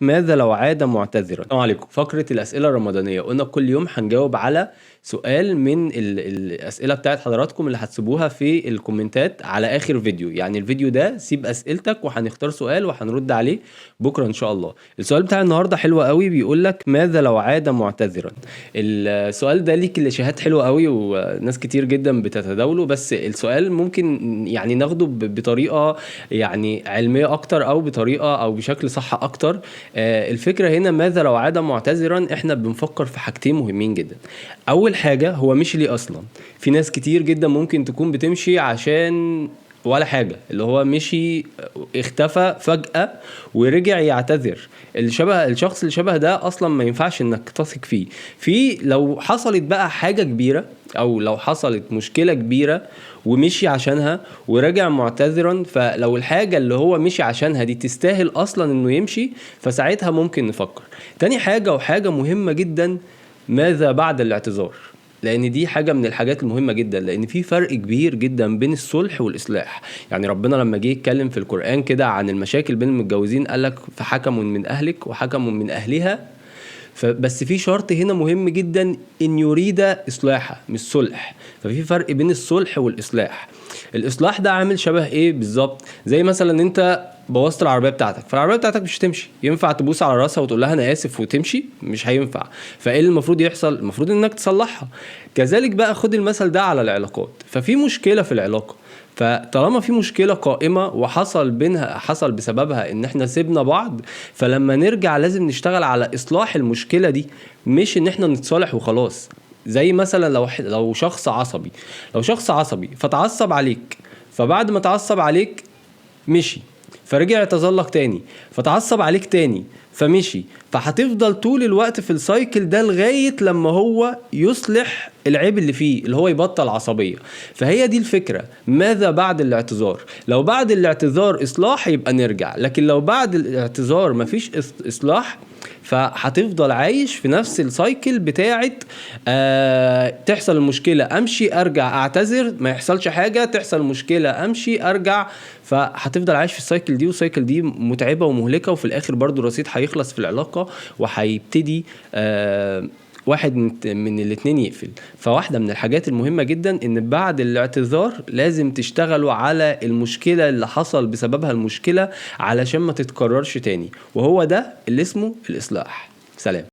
ماذا لو عاد معتذرا؟ السلام عليكم. فقرة الأسئلة الرمضانية، قلنا كل يوم هنجاوب على سؤال من الأسئلة بتاعت حضراتكم اللي هتسيبوها في الكومنتات على آخر فيديو. يعني الفيديو ده سيب أسئلتك وهنختار سؤال وهنرد عليه بكرة إن شاء الله. السؤال بتاع النهاردة حلو قوي، بيقول لك ماذا لو عاد معتذرا؟ السؤال ده ليه كليشيهات حلوة قوي وناس كتير جدا بتتداوله، بس السؤال ممكن يعني ناخده بطريقة يعني علمية أكتر أو بطريقة أو بشكل صح أكتر. الفكرة هنا ماذا لو عاد معتذرا، احنا بنفكر في حاجتين مهمين جدا. اول حاجة هو مشي ليه اصلا. في ناس كتير جدا ممكن تكون بتمشي عشان ولا حاجة، اللي هو مشي اختفى فجأة ورجع يعتذر. الشخص اللي شبه ده اصلا ما ينفعش انك تثق فيه. لو حصلت بقى حاجة كبيرة او لو حصلت مشكلة كبيرة ومشي عشانها ورجع معتذرا، فلو الحاجة اللي هو مشي عشانها دي تستاهل اصلا انه يمشي، فساعتها ممكن نفكر. تاني حاجة وحاجة مهمة جدا، ماذا بعد الاعتذار؟ لان دي حاجة من الحاجات المهمة جدا، لان في فرق كبير جدا بين الصلح والاصلاح. يعني ربنا لما جه يتكلم في القرآن كده عن المشاكل بين المتجوزين قالك فحكم من اهلك وحكم من اهلها. بس في شرط هنا مهم جدا، ان يريد اصلاحه مش صلح. ففي فرق بين الصلح والاصلاح. الاصلاح ده عامل شبه ايه بالظبط؟ زي مثلا انت بوظت العربيه بتاعتك، فالعربيه بتاعتك مش هتمشي. ينفع تبوس على راسها وتقول لها انا اسف وتمشي؟ مش هينفع. فايه المفروض يحصل؟ المفروض انك تصلحها. كذلك بقى خد المثل ده على العلاقات. ففي مشكله في العلاقه، فطالما في مشكلة قائمة حصل بسببها ان احنا سيبنا بعض، فلما نرجع لازم نشتغل على اصلاح المشكلة دي، مش ان احنا نتصالح وخلاص. زي مثلا لو شخص عصبي فتعصب عليك، فبعد ما تعصب عليك مشي، فرجع يتظلق تاني، فتعصب عليك تاني فمشي، فهتفضل طول الوقت في السايكل ده لغاية لما هو يصلح العيب اللي فيه، اللي هو يبطل عصبية. فهي دي الفكرة، ماذا بعد الاعتذار؟ لو بعد الاعتذار إصلاح يبقى نرجع، لكن لو بعد الاعتذار مفيش إصلاح، فهتفضل عايش في نفس السايكل بتاعت تحصل المشكلة امشي ارجع اعتذر ما يحصلش حاجة، تحصل مشكلة امشي ارجع. فهتفضل عايش في السايكل دي، والسايكل دي متعبة ومهلكة، وفي الاخر برضو الرصيد هيخلص في العلاقة وهيبتدي واحد من الاتنين يقفل. فواحدة من الحاجات المهمة جدا ان بعد الاعتذار لازم تشتغلوا على المشكلة اللي حصل بسببها المشكلة علشان ما تتكررش تاني، وهو ده اللي اسمه الإصلاح. سلام.